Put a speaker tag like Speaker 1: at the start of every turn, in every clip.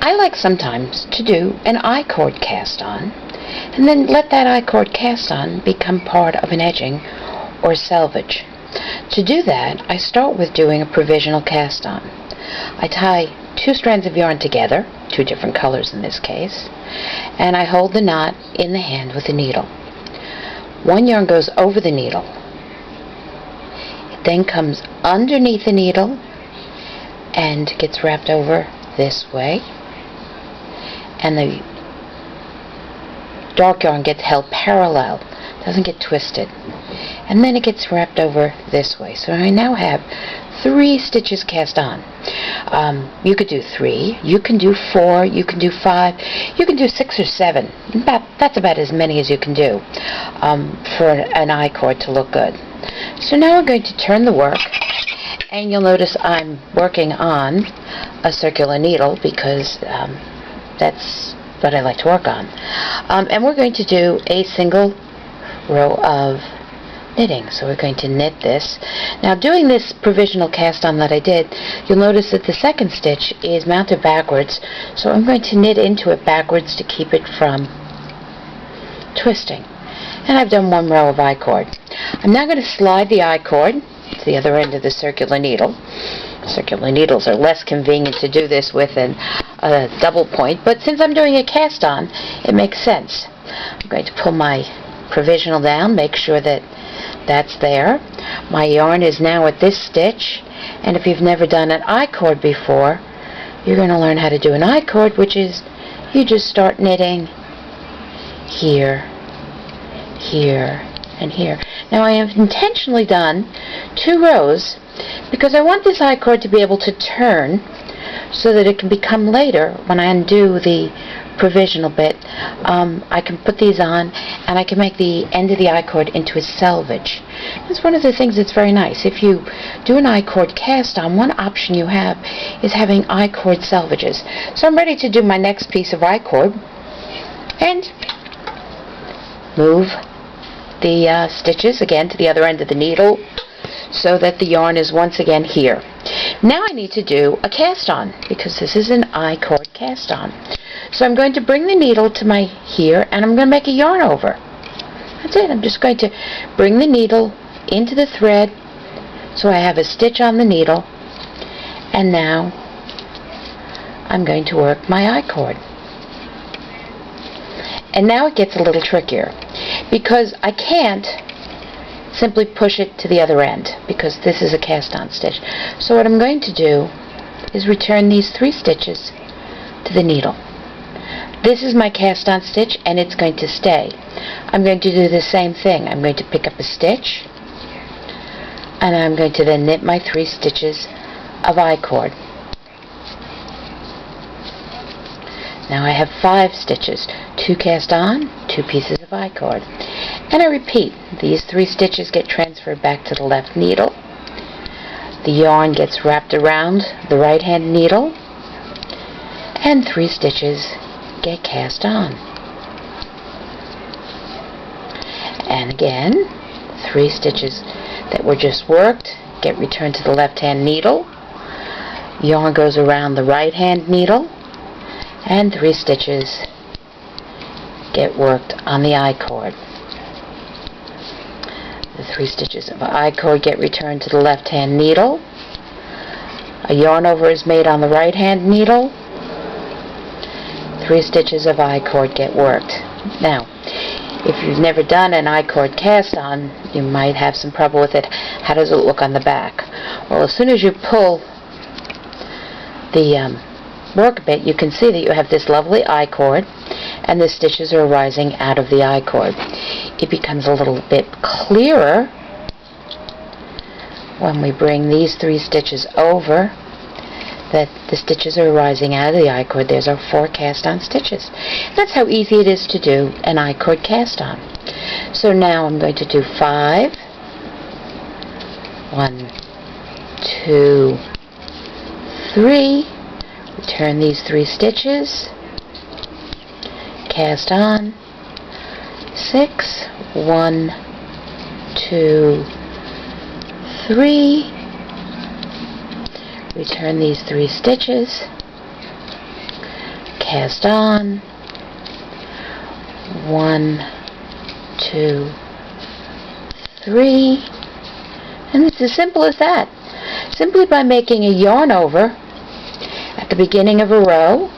Speaker 1: I like sometimes to do an I-cord cast on, and then let that I-cord cast on become part of an edging or selvage. To do that, I start with doing a provisional cast on. I tie 2 strands of yarn together, 2 different colors in this case, and I hold the knot in the hand with the needle. One yarn goes over the needle. It then comes underneath the needle and gets wrapped over this way, and the dark yarn gets held parallel, doesn't get twisted, and then it gets wrapped over this way. So I now have 3 stitches cast on. You could do 3, you can do 4, you can do 5, you can do 6 or 7. That's about as many as you can do for an I-cord to look good. So now I'm going to turn the work, and you'll notice I'm working on a circular needle because that's what I like to work on. And we're going to do a single row of knitting. So we're going to knit this. Now, doing this provisional cast on that I did, you'll notice that the second stitch is mounted backwards, so I'm going to knit into it backwards to keep it from twisting. And I've done 1 row of I-cord. I'm now going to slide the I-cord to the other end of the circular needle. Circular needles are less convenient to do this with than a double point, but since I'm doing a cast on, it makes sense. I'm going to pull my provisional down, make sure that that's there. My yarn is now at this stitch, and if you've never done an I-cord before, you're going to learn how to do an I-cord, which is you just start knitting here, here, and here. Now I have intentionally done 2 rows because I want this I-cord to be able to turn so that it can become later, when I undo the provisional bit, I can put these on and I can make the end of the I-cord into a selvage. That's one of the things that's very nice. If you do an I-cord cast on, one option you have is having I-cord selvages. So I'm ready to do my next piece of I-cord and move the stitches again to the other end of the needle so that the yarn is once again here. Now I need to do a cast on because this is an I-cord cast on. So I'm going to bring the needle to my here, and I'm going to make a yarn over. That's it. I'm just going to bring the needle into the thread so I have a stitch on the needle, and now I'm going to work my I-cord. And now it gets a little trickier because I can't simply push it to the other end because this is a cast on stitch. So what I'm going to do is return these 3 stitches to the needle. This is my cast on stitch and it's going to stay. I'm going to do the same thing. I'm going to pick up a stitch and I'm going to then knit my 3 stitches of I-cord. Now I have 5 stitches, 2 cast on, 2 pieces of I-cord. And I repeat, these 3 stitches get transferred back to the left needle. The yarn gets wrapped around the right hand needle and 3 stitches get cast on. And again, 3 stitches that were just worked get returned to the left hand needle. Yarn goes around the right hand needle and 3 stitches get worked on the I-cord. The 3 stitches of I-cord get returned to the left hand needle. A yarn over is made on the right hand needle. 3 stitches of I-cord get worked. Now, if you've never done an I-cord cast on, you might have some trouble with it. How does it look on the back? Well, as soon as you pull the work bit, you can see that you have this lovely I-cord and the stitches are rising out of the I-cord. It becomes a little bit clearer when we bring these 3 stitches over, that the stitches are rising out of the I-cord. There's our 4 cast on stitches. That's how easy it is to do an I-cord cast on. So now I'm going to do 5. 1, 2, 3. Return these 3 stitches. Cast on. 6. 1, 2, 3. Return these 3 stitches. cast on, 1, 2, 3, and it's as simple as that. Simply by making a yarn over at the beginning of a row,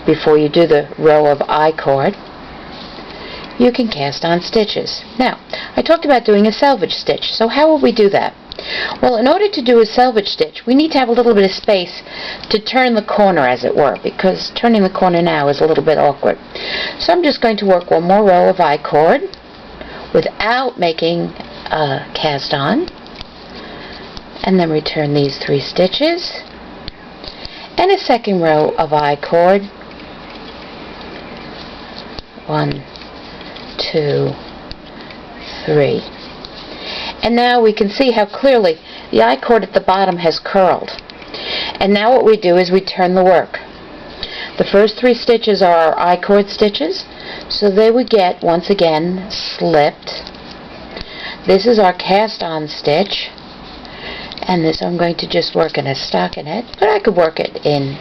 Speaker 1: before you do the row of I-cord, you can cast on stitches. Now, I talked about doing a selvage stitch, so how will we do that? Well, in order to do a selvage stitch, we need to have a little bit of space to turn the corner, as it were, because turning the corner now is a little bit awkward. So I'm just going to work one more row of I-cord without making a cast on, and then return these 3 stitches, and a second row of I-cord, 1, 2, 3. And now we can see how clearly the I-cord at the bottom has curled. And now what we do is we turn the work. The first 3 stitches are our I-cord stitches, so they would get, once again, slipped. This is our cast on stitch, and this I'm going to just work in a stockinette, but I could work it in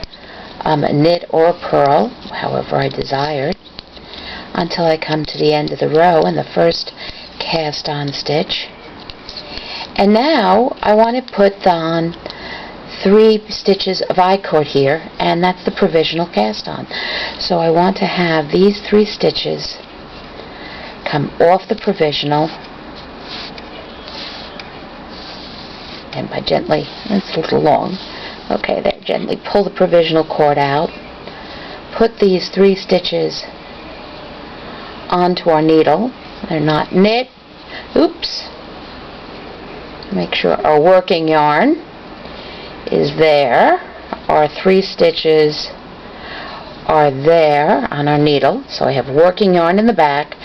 Speaker 1: a knit or a purl, however I desired, until I come to the end of the row and the first cast on stitch. And now I want to put on 3 stitches of I-cord here, and that's the provisional cast on. So I want to have these 3 stitches come off the provisional, and by gently, it's a little long, okay, there, gently pull the provisional cord out, put these 3 stitches onto our needle. They're not knit. Oops. Make sure our working yarn is there. Our 3 stitches are there on our needle. So I have working yarn in the back,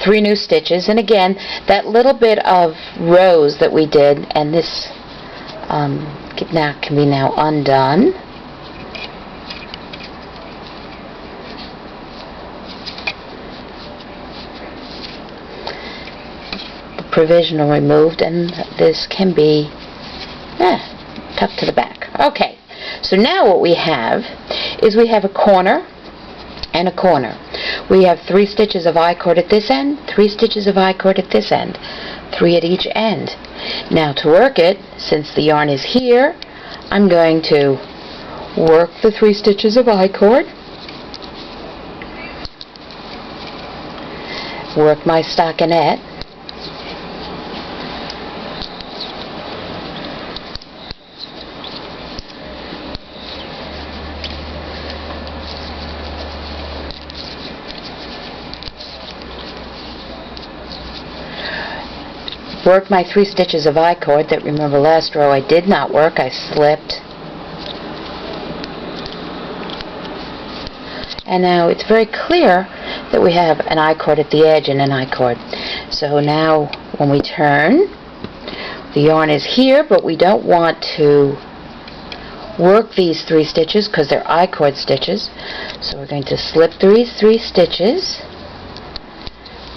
Speaker 1: 3 new stitches, and again, that little bit of rows that we did, and this can be now undone. Provisional removed, and this can be tucked to the back. Okay, so now what we have is we have a corner and a corner. We have 3 stitches of I-cord at this end, 3 stitches of I-cord at this end, 3 at each end. Now to work it, since the yarn is here, I'm going to work the 3 stitches of I-cord, work my stockinette, work my 3 stitches of I-cord that, remember, last row I did not work, I slipped. And now it's very clear that we have an I-cord at the edge and an I-cord. So now when we turn, the yarn is here, but we don't want to work these 3 stitches because they're I-cord stitches. So we're going to slip these 3 stitches,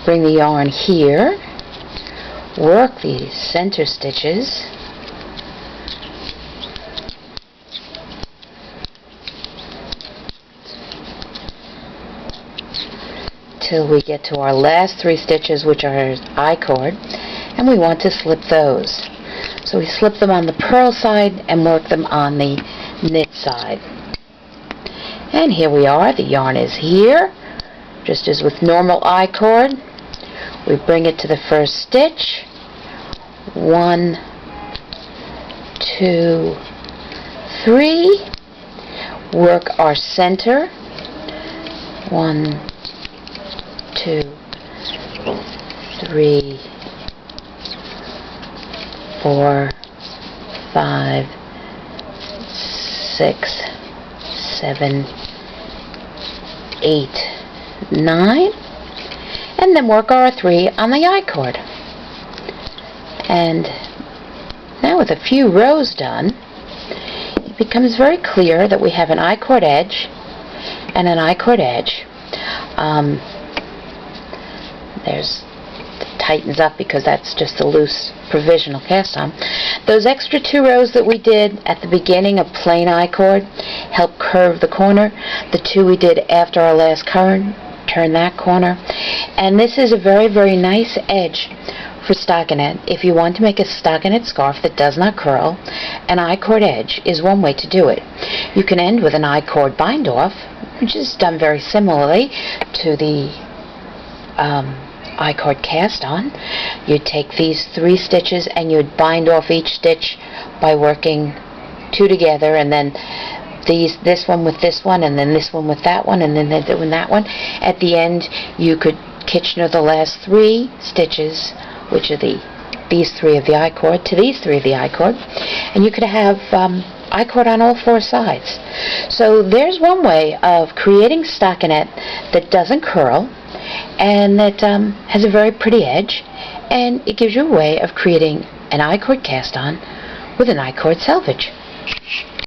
Speaker 1: bring the yarn here, work these center stitches, till we get to our last 3 stitches, which are I-cord, and we want to slip those. So we slip them on the purl side and work them on the knit side. And here we are, the yarn is here, just as with normal I-cord. We bring it to the first stitch, 1, 2, 3, work our center, 1, 2, 3, 4, 5, 6, 7, 8, 9, and then work our 3 on the I-cord. And now with a few rows done, it becomes very clear that we have an I-cord edge and an I-cord edge. It tightens up because that's just a loose provisional cast on. Those extra 2 rows that we did at the beginning of plain I-cord help curve the corner. The two we did after our last turn that corner. And this is a very, very nice edge for stockinette. If you want to make a stockinette scarf that does not curl, an I-cord edge is one way to do it. You can end with an I-cord bind off, which is done very similarly to the I-cord cast on. You'd take these 3 stitches and you'd bind off each stitch by working 2 together, and then this one with this one, and then this one with that one, and then that one. At the end, you could Kitchener the last 3 stitches, which are these 3 of the I-cord to these 3 of the I-cord, and you could have I-cord on all 4 sides. So there's one way of creating stockinette that doesn't curl and that has a very pretty edge, and it gives you a way of creating an I-cord cast on with an I-cord selvage.